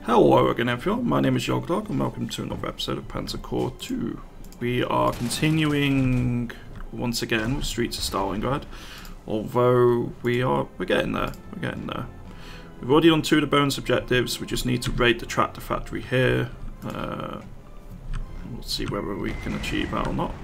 Hello again everyone, my name is Yogdog and welcome to another episode of Panzer Corp 2. We are continuing once again with Streets of Stalingrad, although we're getting there, We've already done 2 of the bonus objectives, we just need to raid the tractor factory here. We'll see whether we can achieve that or not.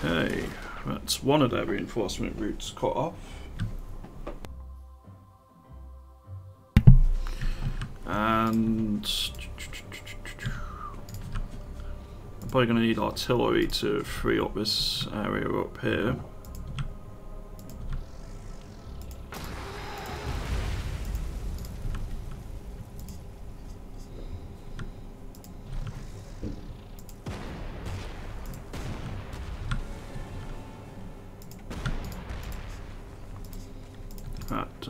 Okay, that's one of their reinforcement routes cut off. And I'm probably going to need artillery to free up this area up here.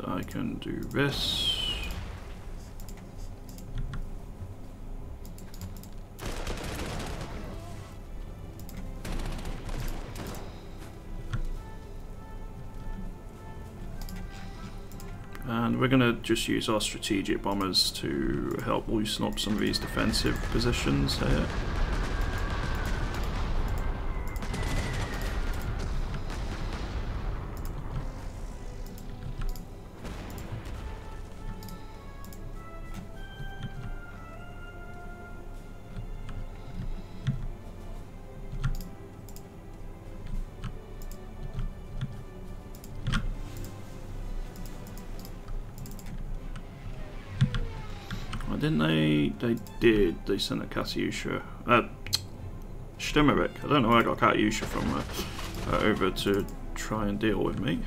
I can do this. And we're going to just use our strategic bombers to help loosen up some of these defensive positions here. Didn't they? They did. They sent a Katyusha. Stimmerik. I don't know where I got Katyusha from over to try and deal with me.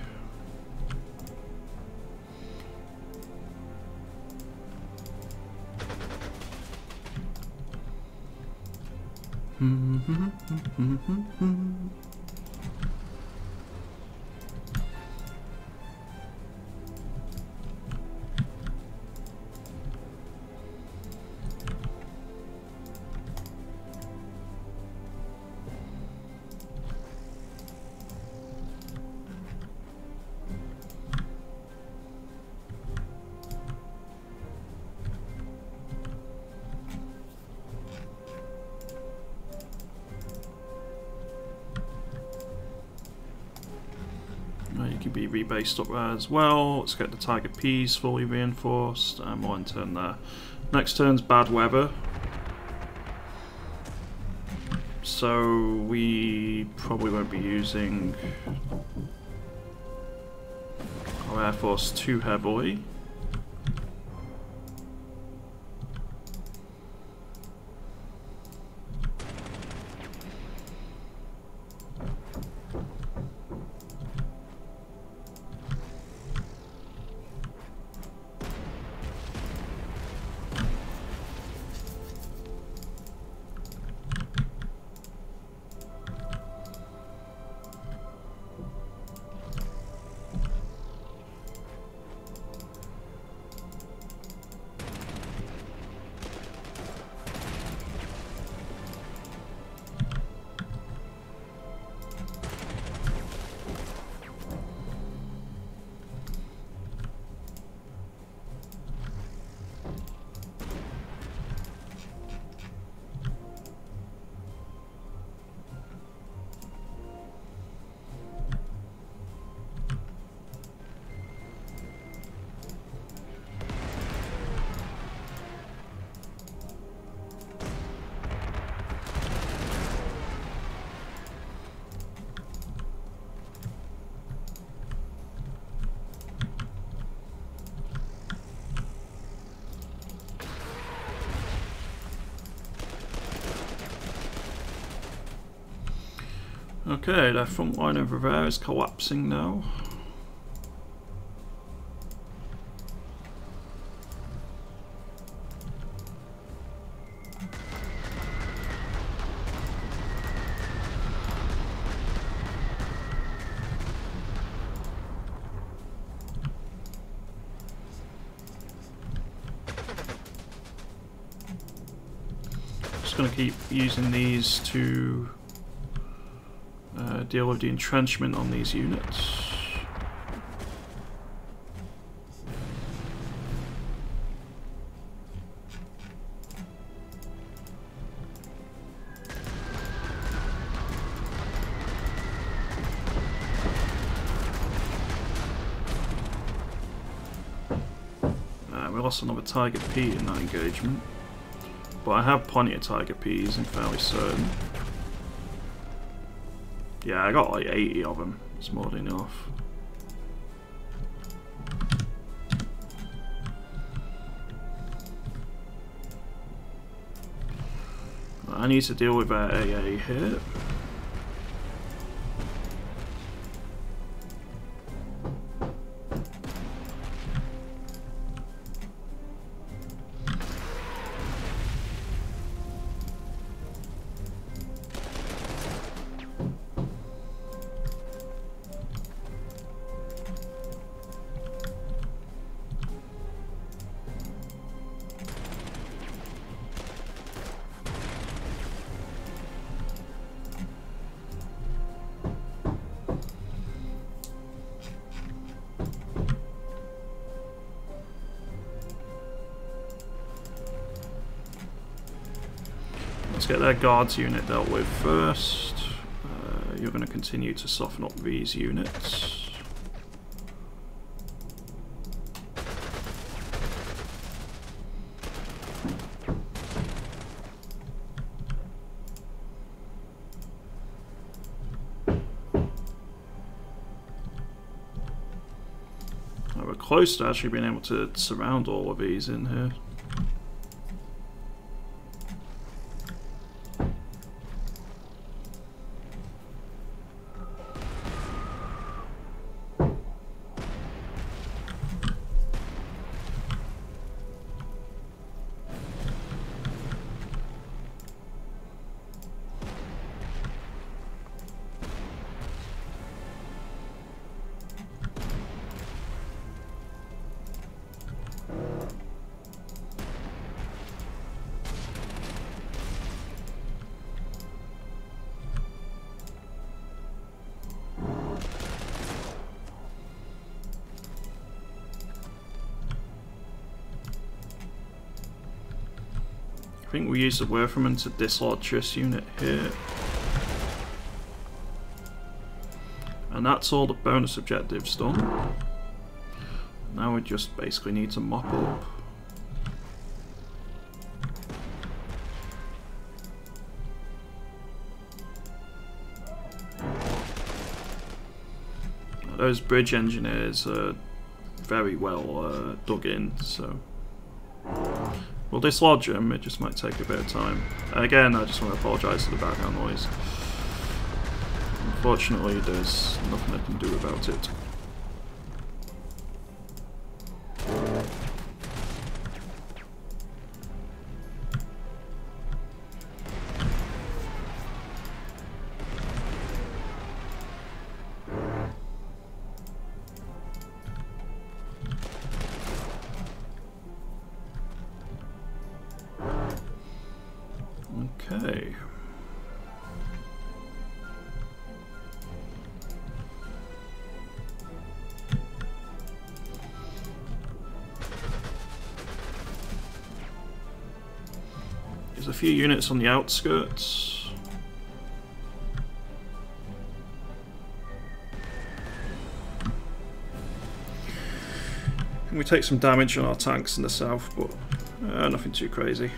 You can be rebased up there as well. Let's get the Tiger Ps fully reinforced, and we'll enter in there. Next turn's bad weather, so we probably won't be using our Air Force too heavily. Okay, their front line over there is collapsing now. Just going to keep using these to deal with the entrenchment on these units. We lost another Tiger P in that engagement, but I have plenty of Tiger Ps, I'm fairly certain. Yeah, I got like 80 of them. It's more than enough. I need to deal with our AA here. Let's get their guards unit dealt with first. You're going to continue to soften up these units. We're close to actually being able to surround all of these in here. I think we use the Werferman to dislodge this unit here. And that's all the bonus objectives done. Now we just basically need to mop up. Now, those bridge engineers are very well dug in, so we'll dislodge them. It just might take a bit of time. Again, I just want to apologise for the background noise. Unfortunately, there's nothing I can do about it. Okay. There's a few units on the outskirts. And we take some damage on our tanks in the south, but nothing too crazy.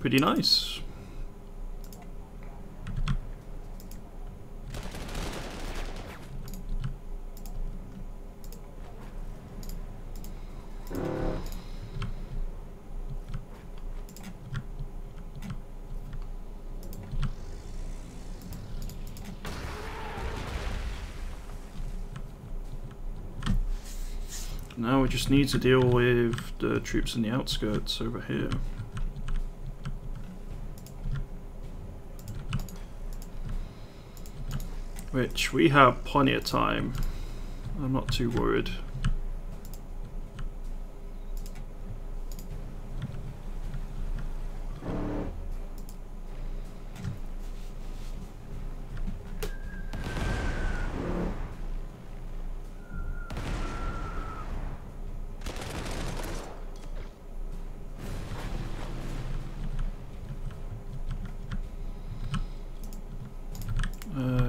pretty nice. Now we just need to deal with the troops in the outskirts over here. Which we have plenty of time. I'm not too worried.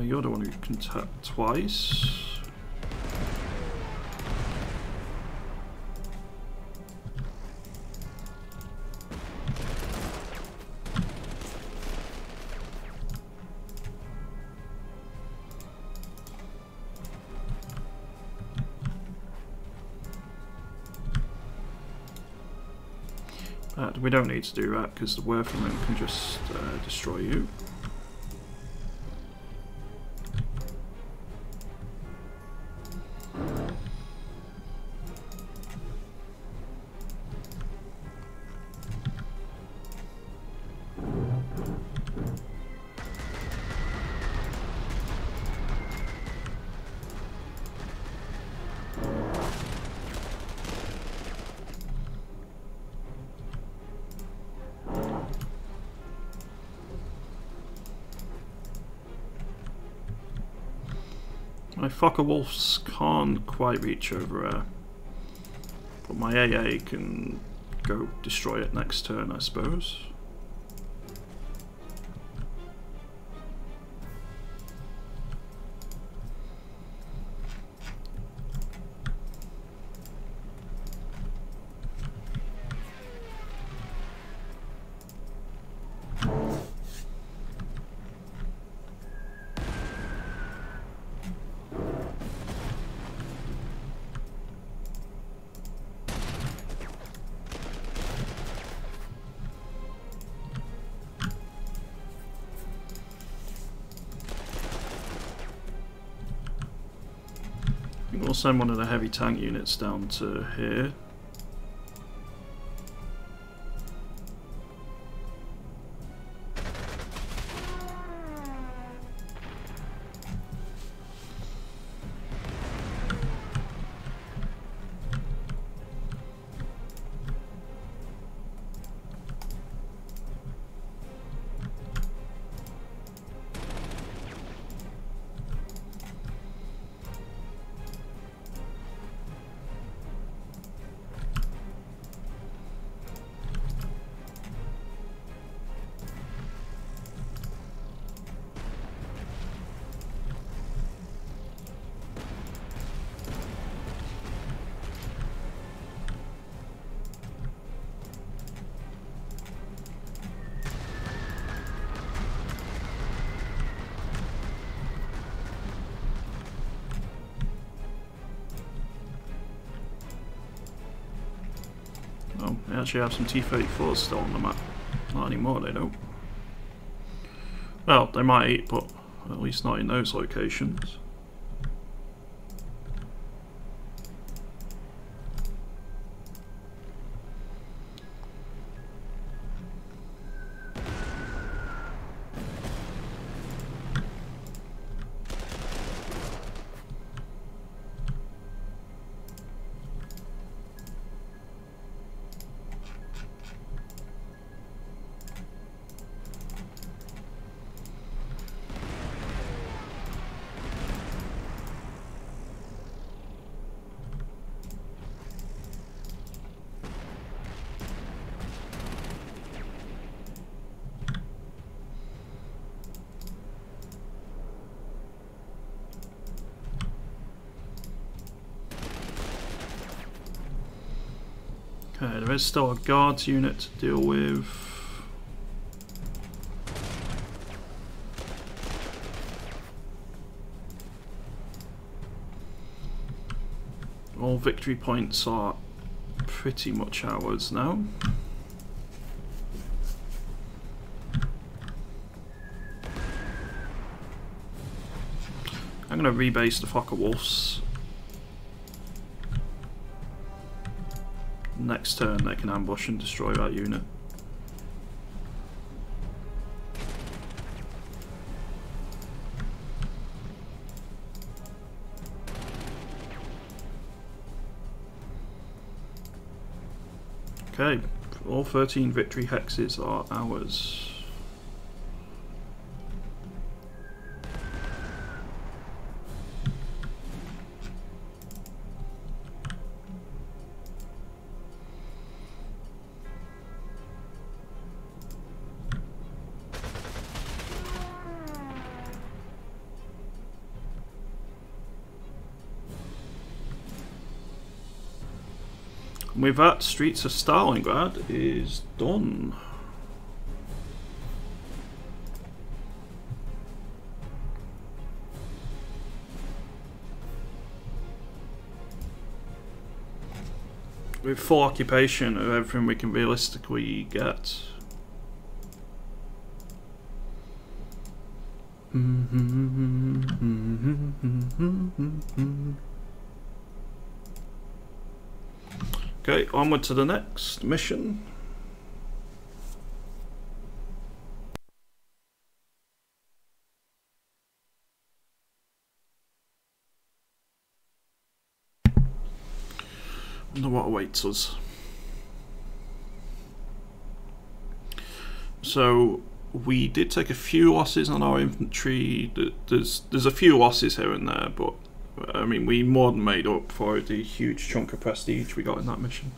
You're the one who can tap twice. But we don't need to do that because the Werferman can just destroy you. My Focke-Wulfs can't quite reach over there, but my AA can go destroy it next turn, I suppose. We'll send one of the heavy tank units down to here. Oh, they actually have some T-34s still on the map. Not anymore, they don't. Well, they might, but at least not in those locations. Okay, there is still a guards unit to deal with. All victory points are pretty much ours now. I'm going to rebase the Fokker Wolves. Next turn they can ambush and destroy that unit. Okay, all 13 victory hexes are ours. With that, Streets of Stalingrad is done. With full occupation of everything we can realistically get. Okay, onward to the next mission. Wonder what awaits us. So we did take a few losses on our infantry. There's a few losses here and there, but I mean, we more than made up for the huge chunk of prestige we got in that mission.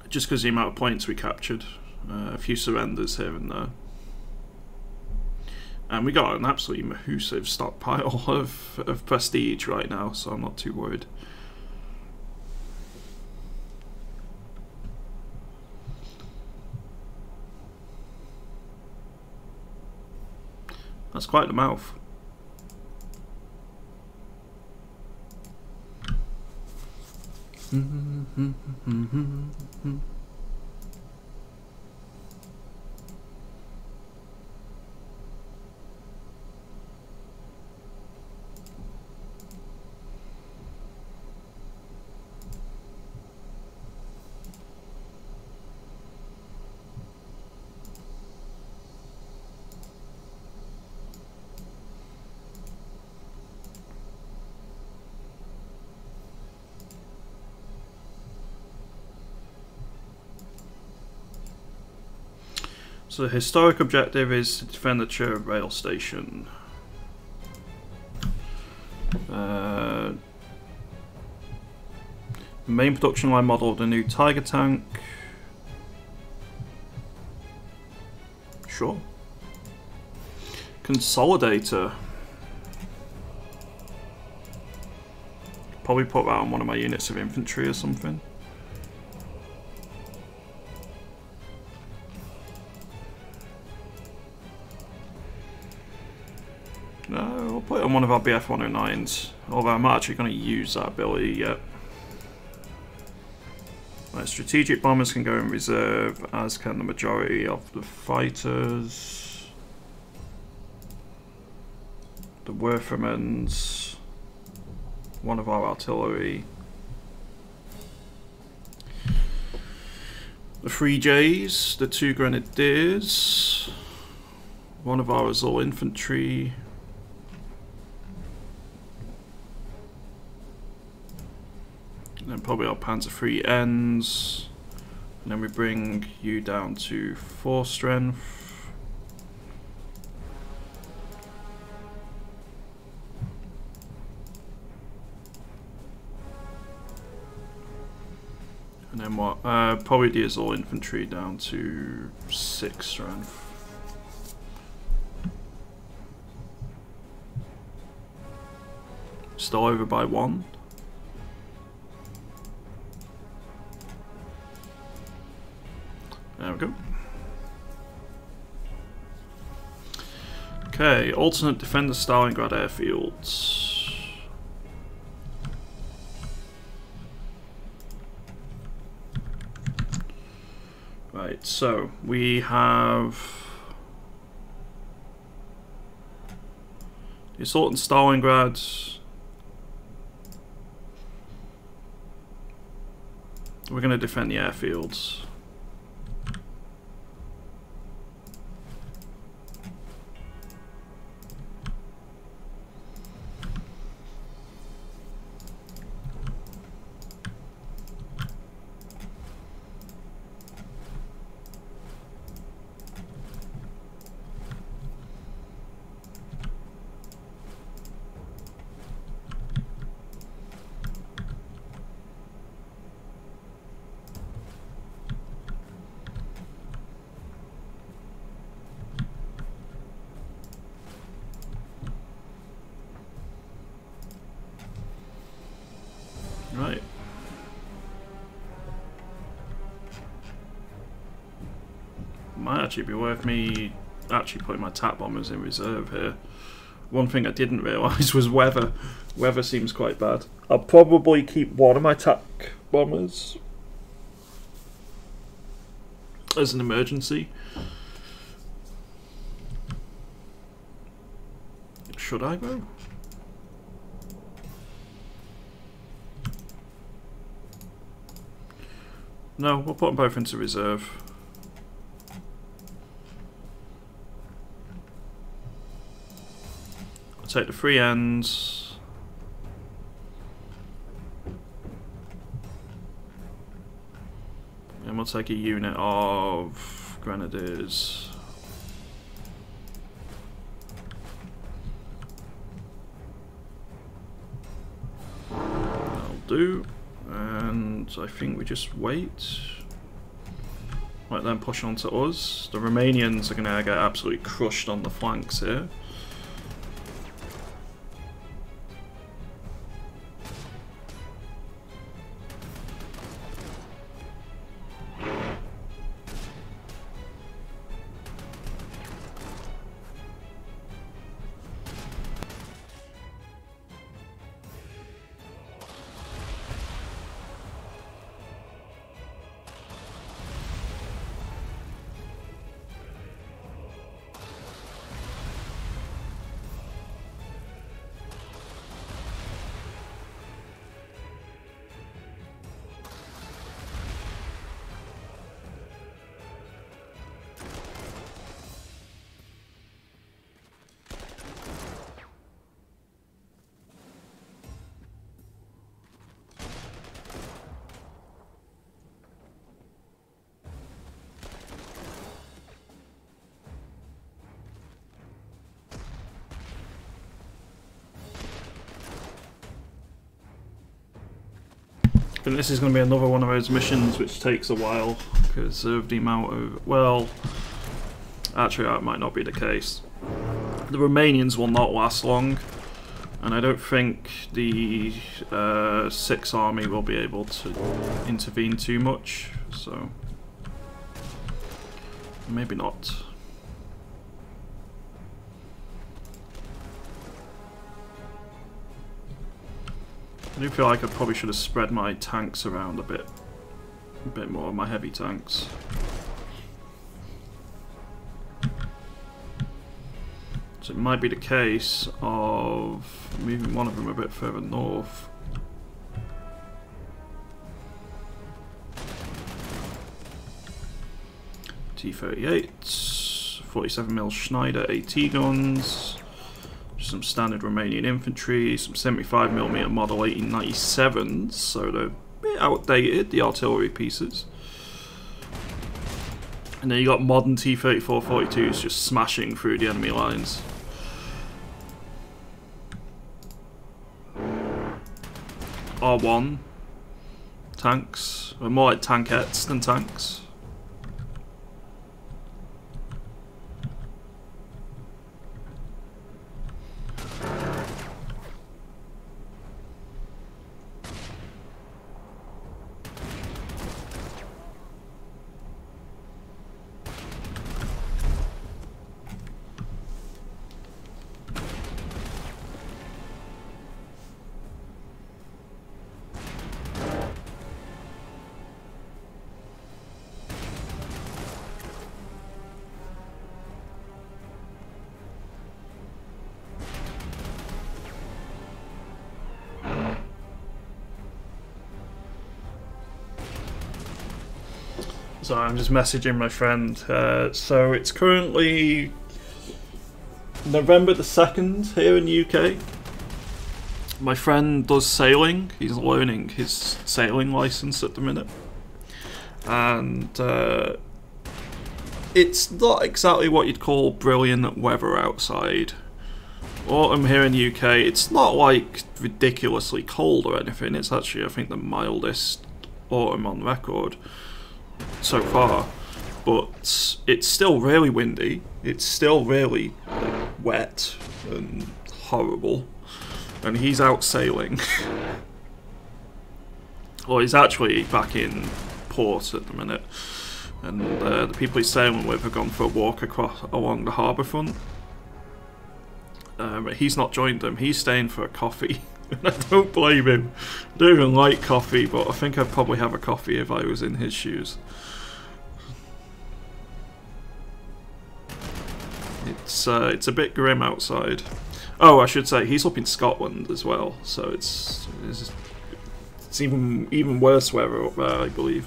Just because the amount of points we captured. A few surrenders here and there. And we got an absolutely massive stockpile of prestige right now, so I'm not too worried. That's quite the mouth. So the historic objective is to defend the Chur rail station. Main production line model of the new Tiger tank. Sure. Consolidator. Probably put that on one of my units of infantry or something. No, we'll put it on one of our BF 109s. Although I'm not actually going to use that ability yet. Right, strategic bombers can go in reserve, as can the majority of the fighters. The Werfermans. One of our artillery. The 3Js, the 2 Grenadiers. One of our Azul infantry. And then probably our Panzer 3 ends. And then we bring you down to 4 strength. And then what? Probably the Azul infantry down to 6 strength. Still over by 1. There we go. Okay, alternate defender Stalingrad airfields. Right, so we have the assault on Stalingrad. We're going to defend the airfields. Right. Might actually be worth me actually putting my TAC bombers in reserve here. One thing I didn't realise was weather. Weather seems quite bad. I'll probably keep one of my TAC bombers as an emergency. Should I go? No, we'll put them both into reserve. I'll take the free ends. And we'll take a unit of grenadiers. That'll do. And I think we just wait. Let them push on to us. The Romanians are going to get absolutely crushed on the flanks here. I think this is going to be another one of those missions which takes a while because of the amount of... Well, actually that might not be the case. The Romanians will not last long, and I don't think the 6th Army will be able to intervene too much, so maybe not. I do feel like I probably should have spread my tanks around a bit more, my heavy tanks. So it might be the case of moving one of them a bit further north. T-38, 47mm Schneider AT guns. Some standard Romanian infantry, some 75mm model 1897s, so they're a bit outdated, the artillery pieces. And then you got modern T-34-42s just smashing through the enemy lines. R1 tanks, or more like tankettes than tanks. So I'm just messaging my friend. So it's currently November the 2nd here in the UK. My friend does sailing. He's learning his sailing license at the minute. And it's not exactly what you'd call brilliant weather outside. Autumn here in the UK, it's not like ridiculously cold or anything. It's actually, I think, the mildest autumn on record so far. But it's still really windy. It's still really wet and horrible. And he's out sailing. Well, he's actually back in port at the minute. And the people he's sailing with have gone for a walk along the harbour front. But he's not joined them. He's staying for a coffee. And I don't blame him. I don't even like coffee, but I think I'd probably have a coffee if I was in his shoes. It's a bit grim outside. Oh, I should say he's up in Scotland as well, so it's even worse weather up there, I believe.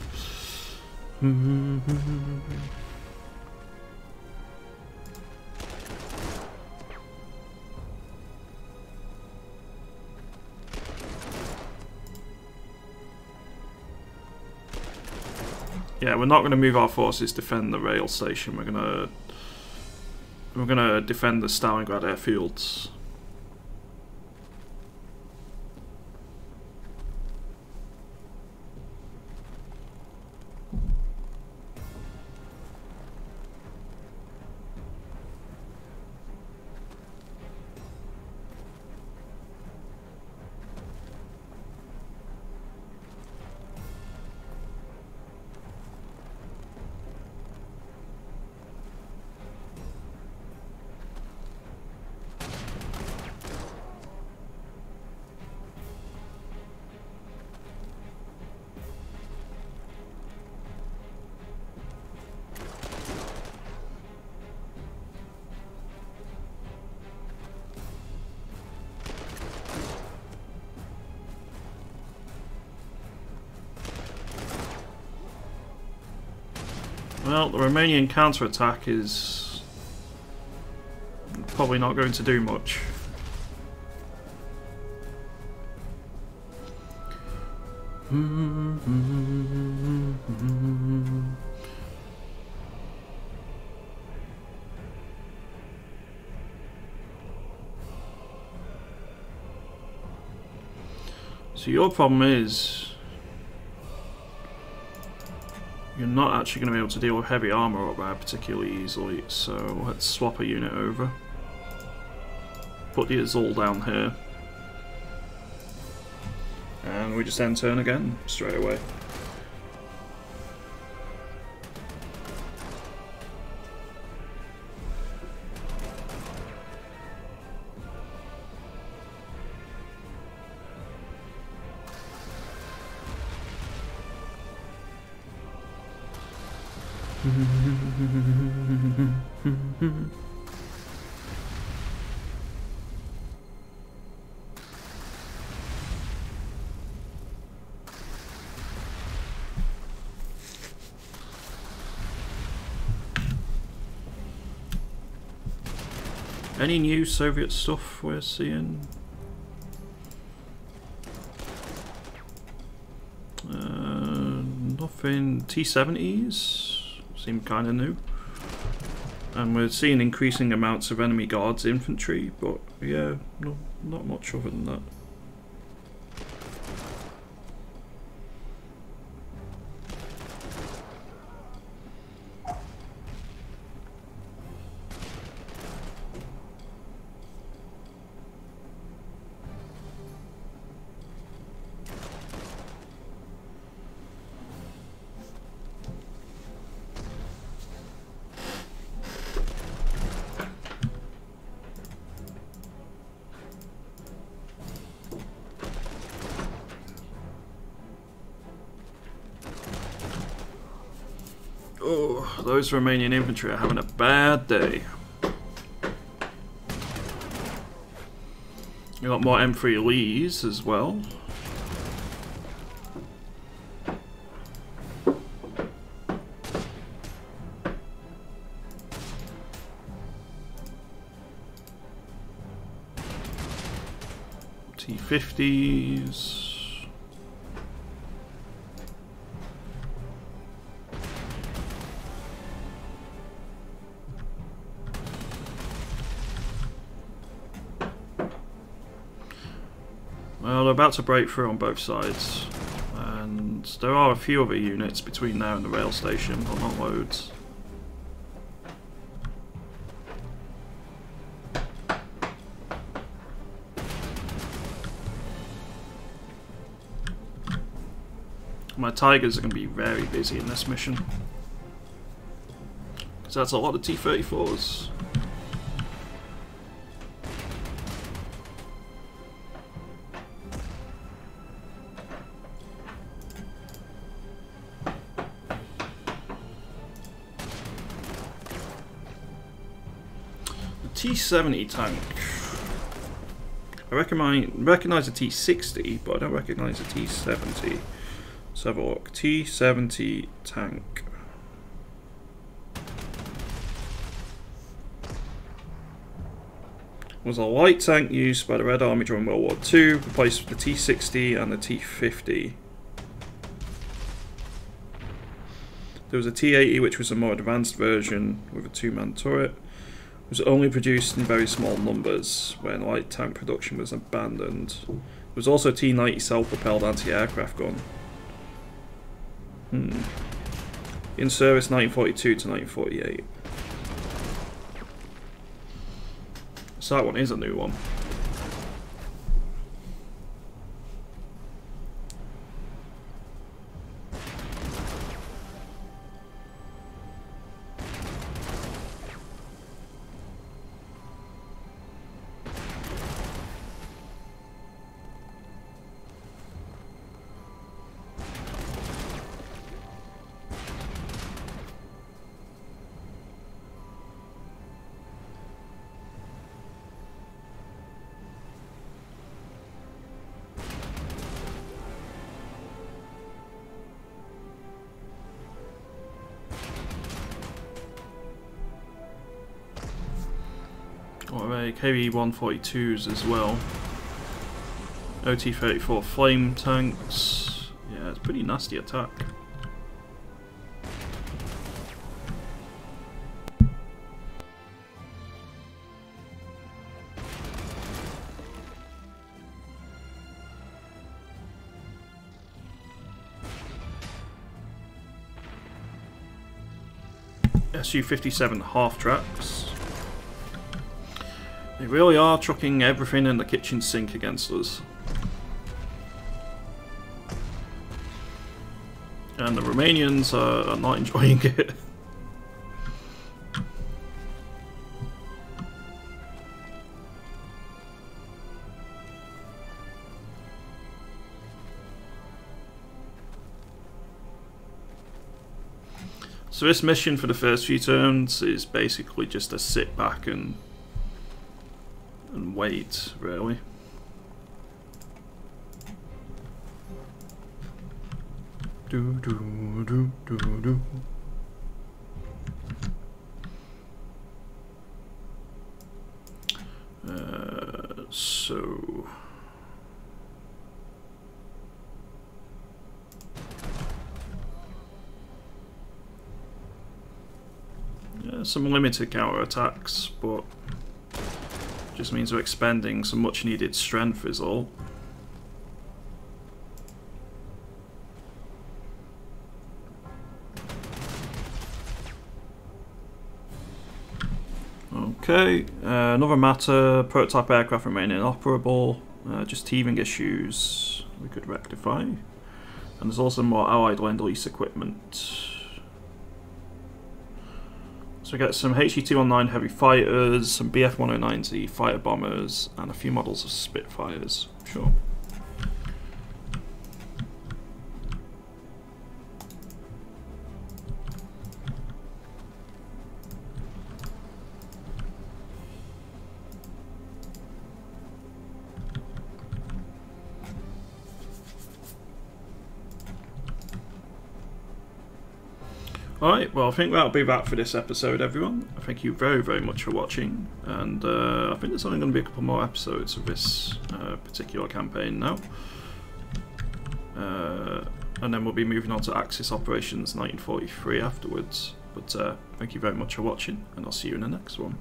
Yeah, we're not going to move our forces to defend the rail station. We're gonna defend the Stalingrad airfields. Well, the Romanian counterattack is probably not going to do much. So your problem is you're not actually going to be able to deal with heavy armour up there particularly easily, so let's swap a unit over. Put the Azul down here. And we just end turn again, straight away. Any new Soviet stuff we're seeing? Nothing. T-70s seem kind of new. And we're seeing increasing amounts of enemy guards infantry, but yeah, no, not much other than that. Oh, those Romanian infantry are having a bad day. We got more M3 Lees as well. T-50s. Well, they're about to break through on both sides, and there are a few other units between now and the rail station, but not loads. My Tigers are going to be very busy in this mission, because that's a lot of T-34s. T-70 tank. I recognise a T-60, but I don't recognise a T-70. Let's have a look. T-70 tank. Was a light tank used by the Red Army during World War II, replaced the T-60 and the T-50. There was a T-80, which was a more advanced version with a two-man turret. It was only produced in very small numbers when light tank production was abandoned. There was also a T-90 self-propelled anti-aircraft gun. In service 1942 to 1948. So that one is a new one. KV-142s as well. OT-34 flame tanks. Yeah, it's a pretty nasty attack. Su-57 half-tracks. They really are chucking everything in the kitchen sink against us. And the Romanians are not enjoying it. So this mission for the first few turns is basically just to sit back and wait, really. So yeah, some limited counter-attacks, but just means we're expending some much needed strength is all. Okay, another matter, prototype aircraft remain inoperable, just teething issues we could rectify. And there's also more Allied Lend-Lease equipment. So we get some HE-219 heavy fighters, some BF-109Z fighter bombers, and a few models of Spitfires. Sure. Alright, well I think that'll be that for this episode, everyone. Thank you very, very much for watching, and I think there's only going to be a couple more episodes of this particular campaign now. And then we'll be moving on to Axis Operations 1943 afterwards. But thank you very much for watching, and I'll see you in the next one.